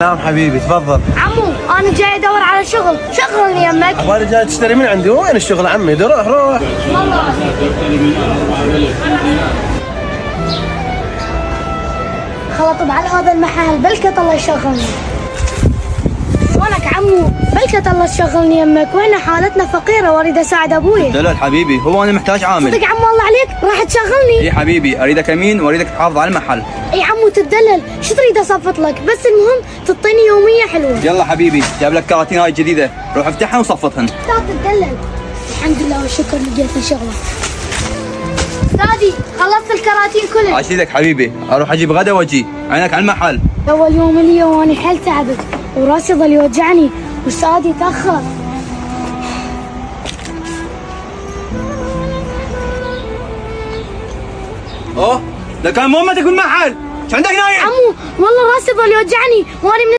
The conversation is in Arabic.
نعم حبيبي تفضل. عمو انا جاي ادور على شغل، شغلني يمك. عبالي جاي تشتري من عندي، وين الشغل عمي؟ روح. خلط على هذا المحل بلكة الله يشغلني. وينك عمو؟ بلكة الله تشغلني يمك، واحنا حالتنا فقيرة واريد اساعد ابوي. دلال حبيبي، هو انا محتاج عامل. صدق عمو الله عليك راح تشغلني؟ اي حبيبي، اريدك امين واريدك تحافظ على المحل. اي عمو تدلل، شو تريد اصفط لك؟ بس المهم تعطيني يومية حلوة. يلا حبيبي، جاب لك كراتين هاي جديده، روح افتحها وصفطهن. لا تدلل. الحمد لله والشكر لقيت لي شغلة. استاذي خلصت الكراتين كلها. عاش ايدك حبيبي، اروح اجيب غدا واجي، عينك على المحل. اول يوم لي وانا حيل تعبت وراسي ظل يوجعني واستاذي تاخر. اوه، ده كان مو امتك بالمحل، ايش عندك نايم؟ عمو والله راسي ظل يوجعني وانا من